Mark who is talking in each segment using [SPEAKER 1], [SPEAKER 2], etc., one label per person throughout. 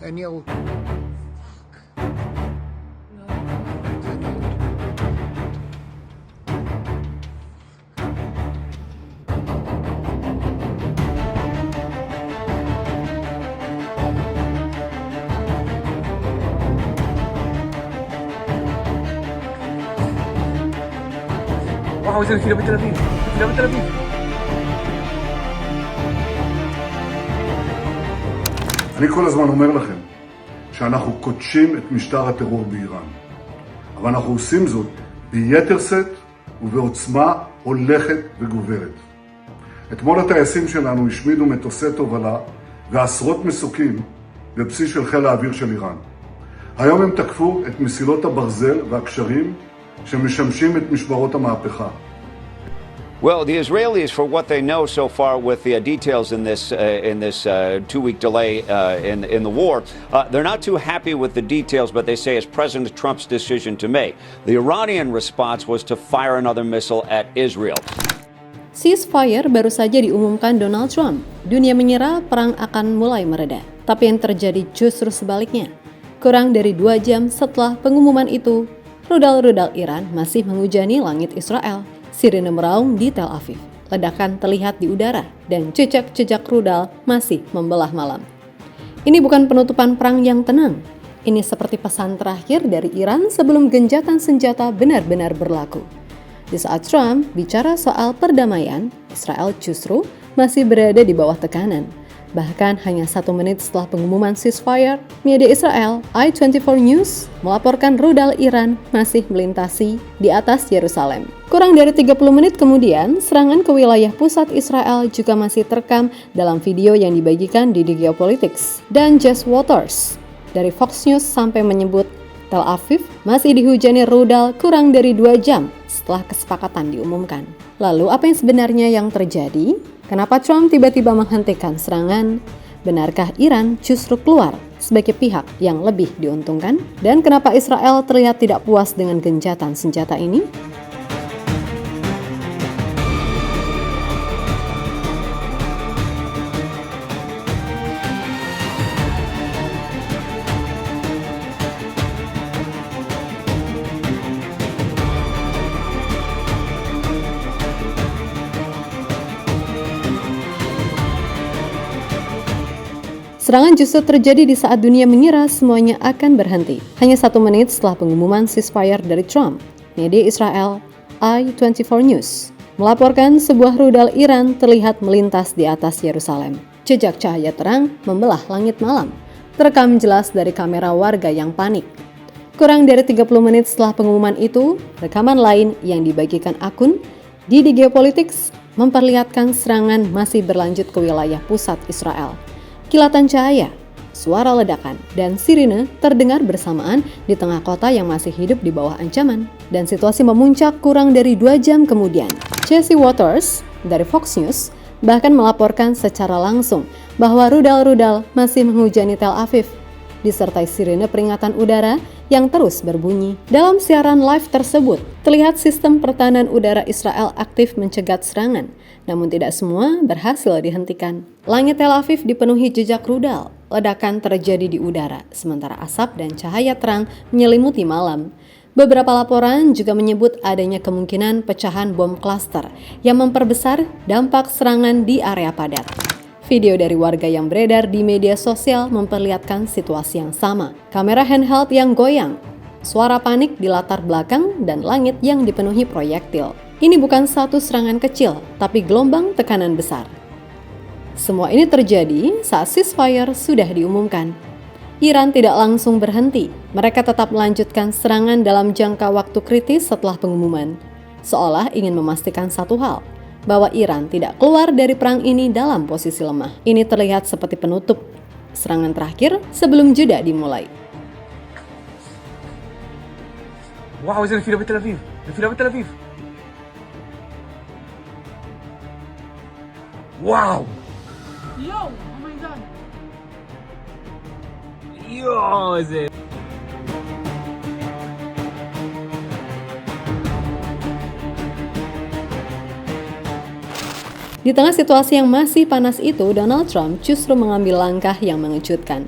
[SPEAKER 1] אני ירוץ.
[SPEAKER 2] וואו, איזה נפילה בתל אביב. נפילה בתל אביב.
[SPEAKER 3] אני כל הזמן אומר לכם שאנחנו קודשים את משטר הטרור באיראן. אבל אנחנו עושים זאת ביתר שאת ובעוצמה הולכת וגוברת. אתמול הטייסים שלנו השמידו מטוסי תובלה ועשרות מסוקים בבסיס של חיל האוויר של איראן. היום הם תקפו את מסילות הברזל והקשרים שמשמשים את משמרות המהפכה.
[SPEAKER 4] Well, the Israelis, for what they know so far with the details in this 2-week delay in the war, they're not too happy with the details, but they say it's President Trump's decision to make. The Iranian response was to fire another missile at Israel.
[SPEAKER 5] Ceasefire baru saja diumumkan Donald Trump. Dunia mengira perang akan mulai mereda. Tapi yang terjadi justru sebaliknya. Kurang dari 2 jam setelah pengumuman itu, rudal-rudal Iran masih menghujani langit Israel. Sirine meraung di Tel Aviv. Ledakan terlihat di udara dan jejak-jejak rudal masih membelah malam. Ini bukan penutupan perang yang tenang. Ini seperti pesan terakhir dari Iran sebelum gencatan senjata benar-benar berlaku. Di saat Trump bicara soal perdamaian, Israel justru masih berada di bawah tekanan. Bahkan hanya 1 menit setelah pengumuman ceasefire, media Israel I24 News melaporkan rudal Iran masih melintasi di atas Yerusalem. Kurang dari 30 menit kemudian, serangan ke wilayah pusat Israel juga masih terekam dalam video yang dibagikan di The Geopolitics. Dan Jess Waters dari Fox News sampai menyebut Tel Aviv masih dihujani rudal kurang dari 2 jam setelah kesepakatan diumumkan. Lalu apa yang sebenarnya yang terjadi? Kenapa Trump tiba-tiba menghentikan serangan? Benarkah Iran justru keluar sebagai pihak yang lebih diuntungkan? Dan kenapa Israel terlihat tidak puas dengan gencatan senjata ini? Serangan justru terjadi di saat dunia mengira semuanya akan berhenti. Hanya 1 menit setelah pengumuman ceasefire dari Trump, media Israel I24 News melaporkan sebuah rudal Iran terlihat melintas di atas Yerusalem. Jejak cahaya terang membelah langit malam, terekam jelas dari kamera warga yang panik. Kurang dari 30 menit setelah pengumuman itu, rekaman lain yang dibagikan akun di The Geopolitics memperlihatkan serangan masih berlanjut ke wilayah pusat Israel. Kilatan cahaya, suara ledakan, dan sirine terdengar bersamaan di tengah kota yang masih hidup di bawah ancaman. Dan situasi memuncak kurang dari 2 jam kemudian. Jesse Waters dari Fox News bahkan melaporkan secara langsung bahwa rudal-rudal masih menghujani Tel Aviv, disertai sirine peringatan udara yang terus berbunyi. Dalam siaran live tersebut, terlihat sistem pertahanan udara Israel aktif mencegat serangan, namun tidak semua berhasil dihentikan. Langit Tel Aviv dipenuhi jejak rudal. Ledakan terjadi di udara, sementara asap dan cahaya terang menyelimuti malam. Beberapa laporan juga menyebut adanya kemungkinan pecahan bom klaster yang memperbesar dampak serangan di area padat. Video dari warga yang beredar di media sosial memperlihatkan situasi yang sama. Kamera handheld yang goyang, suara panik di latar belakang, dan langit yang dipenuhi proyektil. Ini bukan satu serangan kecil, tapi gelombang tekanan besar. Semua ini terjadi saat ceasefire sudah diumumkan. Iran tidak langsung berhenti. Mereka tetap melanjutkan serangan dalam jangka waktu kritis setelah pengumuman. Seolah ingin memastikan satu hal, bahwa Iran tidak keluar dari perang ini dalam posisi lemah. Ini terlihat seperti penutup serangan terakhir sebelum jeda dimulai.
[SPEAKER 2] וואו, איזה נפילה בתל אביב. נפילה בתל אביב. וואו.
[SPEAKER 6] יואו, אומייגאד.
[SPEAKER 2] יואו, איזה...
[SPEAKER 5] Di tengah situasi yang masih panas itu, Donald Trump justru mengambil langkah yang mengejutkan.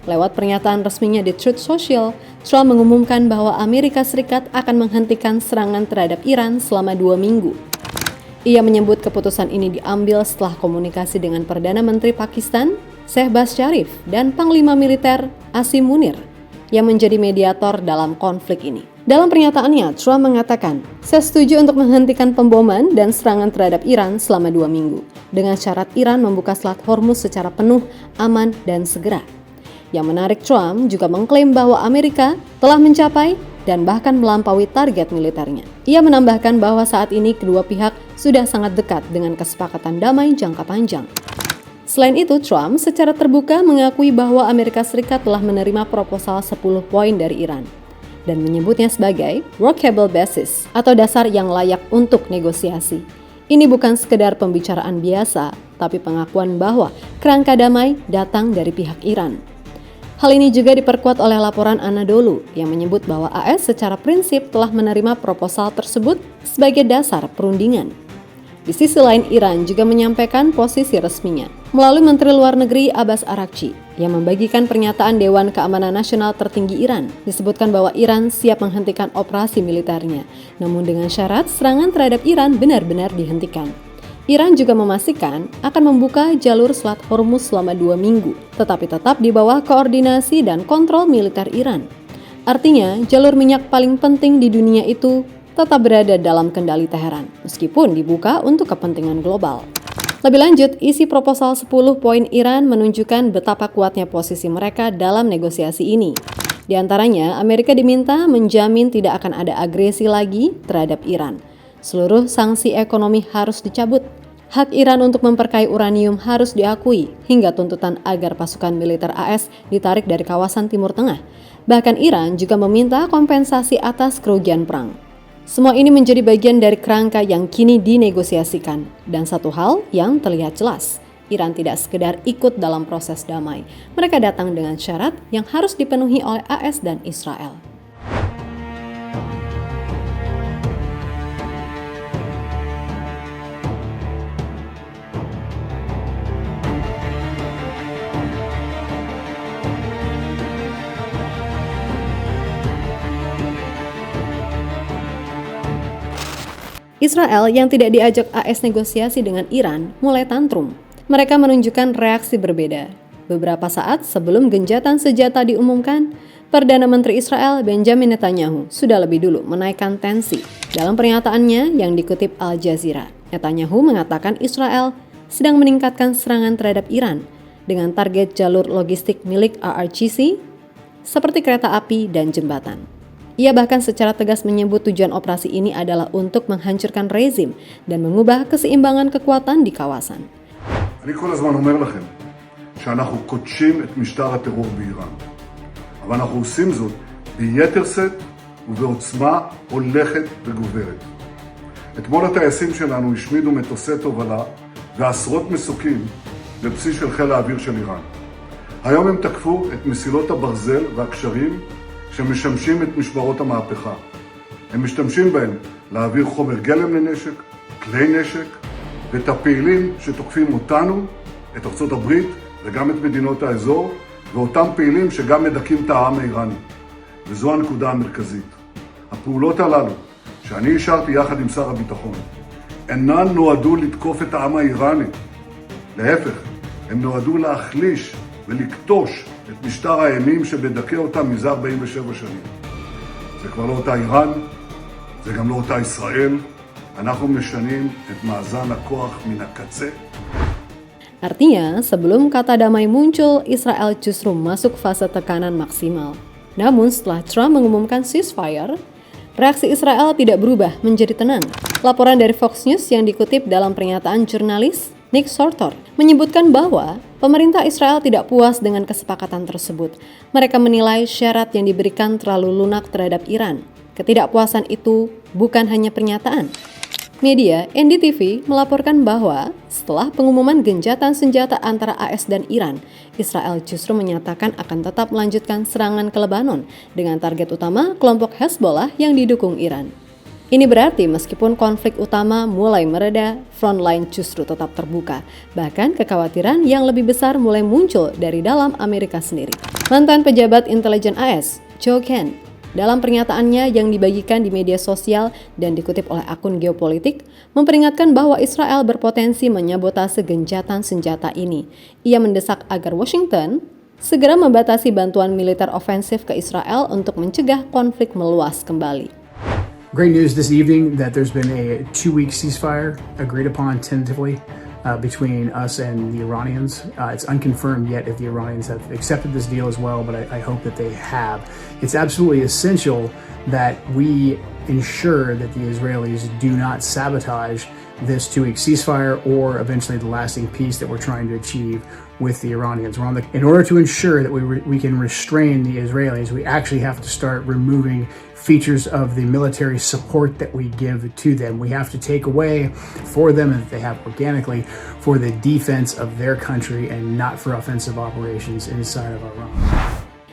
[SPEAKER 5] Lewat pernyataan resminya di Truth Social, Trump mengumumkan bahwa Amerika Serikat akan menghentikan serangan terhadap Iran selama 2 minggu. Ia menyebut keputusan ini diambil setelah komunikasi dengan Perdana Menteri Pakistan, Shehbaz Sharif, dan Panglima Militer Asim Munir yang menjadi mediator dalam konflik ini. Dalam pernyataannya, Trump mengatakan, "Saya setuju untuk menghentikan pemboman dan serangan terhadap Iran selama 2 minggu, dengan syarat Iran membuka Selat Hormuz secara penuh, aman, dan segera." Yang menarik, Trump juga mengklaim bahwa Amerika telah mencapai dan bahkan melampaui target militernya. Ia menambahkan bahwa saat ini kedua pihak sudah sangat dekat dengan kesepakatan damai jangka panjang. Selain itu, Trump secara terbuka mengakui bahwa Amerika Serikat telah menerima proposal 10 poin dari Iran dan menyebutnya sebagai workable basis atau dasar yang layak untuk negosiasi. Ini bukan sekedar pembicaraan biasa, tapi pengakuan bahwa kerangka damai datang dari pihak Iran. Hal ini juga diperkuat oleh laporan Anadolu yang menyebut bahwa AS secara prinsip telah menerima proposal tersebut sebagai dasar perundingan. Di sisi lain, Iran juga menyampaikan posisi resminya melalui Menteri Luar Negeri Abbas Araghchi yang membagikan pernyataan Dewan Keamanan Nasional tertinggi Iran. Disebutkan bahwa Iran siap menghentikan operasi militernya, namun dengan syarat serangan terhadap Iran benar-benar dihentikan. Iran juga memastikan akan membuka jalur Selat Hormuz selama 2 minggu, tetapi tetap di bawah koordinasi dan kontrol militer Iran. Artinya, jalur minyak paling penting di dunia itu tetap berada dalam kendali Teheran, meskipun dibuka untuk kepentingan global. Lebih lanjut, isi proposal 10 poin Iran menunjukkan betapa kuatnya posisi mereka dalam negosiasi ini. Di antaranya, Amerika diminta menjamin tidak akan ada agresi lagi terhadap Iran. Seluruh sanksi ekonomi harus dicabut. Hak Iran untuk memperkaya uranium harus diakui, hingga tuntutan agar pasukan militer AS ditarik dari kawasan Timur Tengah. Bahkan Iran juga meminta kompensasi atas kerugian perang. Semua ini menjadi bagian dari kerangka yang kini dinegosiasikan. Dan satu hal yang terlihat jelas, Iran tidak sekedar ikut dalam proses damai. Mereka datang dengan syarat yang harus dipenuhi oleh AS dan Israel. Israel yang tidak diajak AS negosiasi dengan Iran mulai tantrum. Mereka menunjukkan reaksi berbeda. Beberapa saat sebelum gencatan senjata diumumkan, Perdana Menteri Israel Benjamin Netanyahu sudah lebih dulu menaikkan tensi. Dalam pernyataannya yang dikutip Al Jazeera, Netanyahu mengatakan Israel sedang meningkatkan serangan terhadap Iran dengan target jalur logistik milik RRGC seperti kereta api dan jembatan. Ia bahkan secara tegas menyebut tujuan operasi ini adalah untuk menghancurkan rezim dan mengubah keseimbangan kekuatan di kawasan.
[SPEAKER 3] אני כל הזמן אומר לכם שאנחנו קודשים את משטר הטרור באיראן, אבל אנחנו עושים זאת ביתר שאת ובעוצמה הולכת וגוברת. אתמול הטייסים שלנו השמידו מטוסי תובלה ועשרות מסוקים בבסיס של חיל האוויר של איראן. היום הם תקפו את מסילות הברזל והקשרים שמשמשים את משמרות המהפכה. הם משתמשים בהם להעביר חומר גלם לנשק, כלי נשק, ואת הפעילים שתוקפים אותנו, את ארצות הברית וגם את מדינות האזור, ואותם פעילים שגם מדכאים את העם האיראני. וזו הנקודה המרכזית. הפעולות הללו, שאני אישרתי יחד עם שר הביטחון, אינן נועדו לתקוף את העם האיראני. להפך, הם נועדו להחליש ולקטוש את משטר האימים שמדכא אותם מזה 47 שנים. זה כבר לא אותה איראן, זה גם לא אותה ישראל. אנחנו משנים את מאזן הכוח מן הקצה.
[SPEAKER 5] Artinya, sebelum kata damai muncul, Israel justru masuk fase tekanan maksimal. Namun setelah Trump mengumumkan ceasefire, reaksi Israel tidak berubah menjadi tenang. Laporan dari Fox News yang dikutip dalam pernyataan jurnalis Nick Sortor menyebutkan bahwa pemerintah Israel tidak puas dengan kesepakatan tersebut. Mereka menilai syarat yang diberikan terlalu lunak terhadap Iran. Ketidakpuasan itu bukan hanya pernyataan. Media NDTV melaporkan bahwa setelah pengumuman gencatan senjata antara AS dan Iran, Israel justru menyatakan akan tetap melanjutkan serangan ke Lebanon dengan target utama kelompok Hezbollah yang didukung Iran. Ini berarti meskipun konflik utama mulai mereda, frontline justru tetap terbuka. Bahkan kekhawatiran yang lebih besar mulai muncul dari dalam Amerika sendiri. Mantan pejabat intelijen AS, Joe Kent, dalam pernyataannya yang dibagikan di media sosial dan dikutip oleh akun geopolitik, memperingatkan bahwa Israel berpotensi menyabotase gencatan senjata ini. Ia mendesak agar Washington segera membatasi bantuan militer ofensif ke Israel untuk mencegah konflik meluas kembali.
[SPEAKER 1] Great news this evening that there's been a 2-week ceasefire agreed upon tentatively between us and the Iranians. It's unconfirmed yet if the Iranians have accepted this deal as well, but I hope that they have. It's absolutely essential that we ensure that the Israelis do not sabotage this 2-week ceasefire or eventually the lasting peace that we're trying to achieve with the Iranians. In order to ensure that we can restrain the Israelis, we actually have to start removing features of the military support that we give to them. We have to take away for them, and that they have organically, for the defense of their country and not for offensive operations inside of Iran.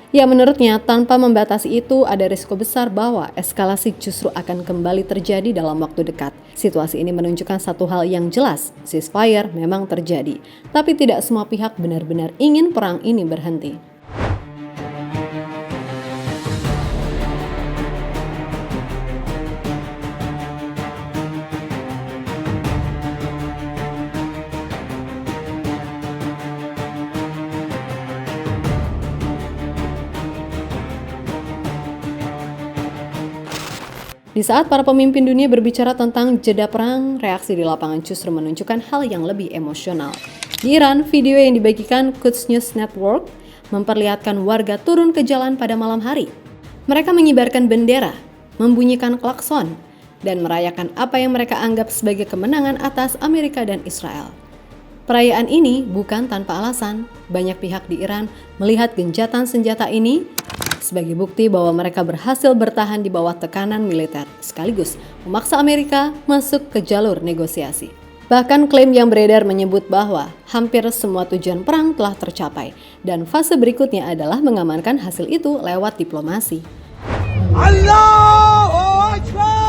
[SPEAKER 5] Ya, menurutnya tanpa membatasi itu ada risiko besar bahwa eskalasi justru akan kembali terjadi dalam waktu dekat. Situasi ini menunjukkan satu hal yang jelas, ceasefire memang terjadi, tapi tidak semua pihak benar-benar ingin perang ini berhenti. Di saat para pemimpin dunia berbicara tentang jeda perang, reaksi di lapangan justru menunjukkan hal yang lebih emosional. Di Iran, video yang dibagikan Quds News Network memperlihatkan warga turun ke jalan pada malam hari. Mereka mengibarkan bendera, membunyikan klakson, dan merayakan apa yang mereka anggap sebagai kemenangan atas Amerika dan Israel. Perayaan ini bukan tanpa alasan. Banyak pihak di Iran melihat gencatan senjata ini sebagai bukti bahwa mereka berhasil bertahan di bawah tekanan militer, sekaligus memaksa Amerika masuk ke jalur negosiasi. Bahkan klaim yang beredar menyebut bahwa hampir semua tujuan perang telah tercapai, dan fase berikutnya adalah mengamankan hasil itu lewat diplomasi.
[SPEAKER 6] Allahu Akbar!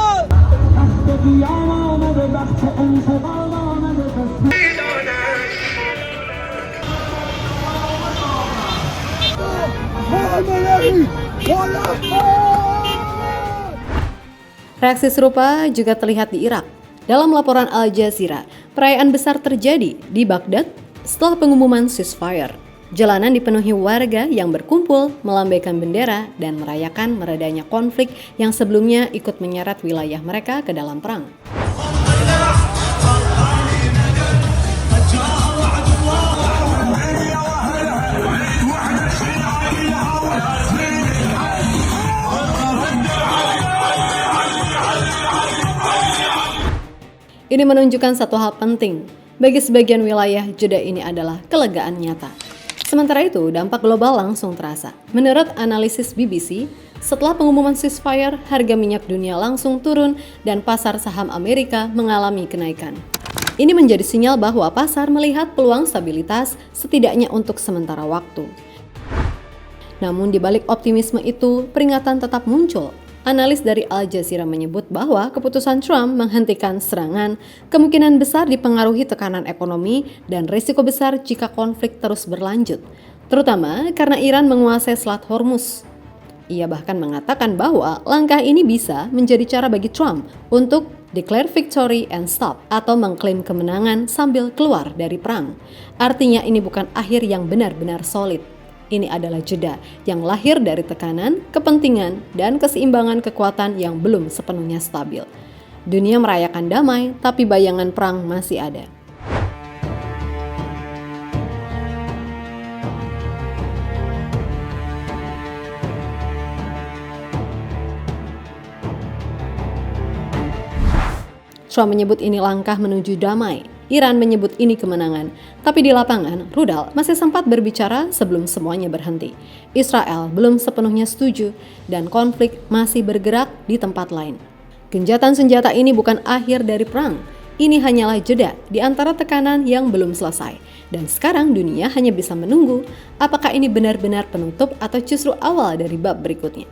[SPEAKER 5] Reaksi serupa juga terlihat di Irak. Dalam laporan Al Jazeera, perayaan besar terjadi di Baghdad setelah pengumuman ceasefire. Jalanan dipenuhi warga yang berkumpul, melambaikan bendera, dan merayakan meredanya konflik yang sebelumnya ikut menyeret wilayah mereka ke dalam perang. Ini menunjukkan satu hal penting. Bagi sebagian wilayah, jeda ini adalah kelegaan nyata. Sementara itu, dampak global langsung terasa. Menurut analisis BBC, setelah pengumuman ceasefire, harga minyak dunia langsung turun dan pasar saham Amerika mengalami kenaikan. Ini menjadi sinyal bahwa pasar melihat peluang stabilitas setidaknya untuk sementara waktu. Namun di balik optimisme itu, peringatan tetap muncul. Analis dari Al Jazeera menyebut bahwa keputusan Trump menghentikan serangan kemungkinan besar dipengaruhi tekanan ekonomi dan risiko besar jika konflik terus berlanjut, terutama karena Iran menguasai Selat Hormuz. Ia bahkan mengatakan bahwa langkah ini bisa menjadi cara bagi Trump untuk declare victory and stop atau mengklaim kemenangan sambil keluar dari perang. Artinya ini bukan akhir yang benar-benar solid. Ini adalah jeda yang lahir dari tekanan, kepentingan, dan keseimbangan kekuatan yang belum sepenuhnya stabil. Dunia merayakan damai, tapi bayangan perang masih ada. Trump menyebut ini langkah menuju damai. Iran menyebut ini kemenangan, tapi di lapangan, rudal masih sempat berbicara sebelum semuanya berhenti. Israel belum sepenuhnya setuju, dan konflik masih bergerak di tempat lain. Gencatan senjata ini bukan akhir dari perang. Ini hanyalah jeda di antara tekanan yang belum selesai. Dan sekarang dunia hanya bisa menunggu apakah ini benar-benar penutup atau justru awal dari bab berikutnya.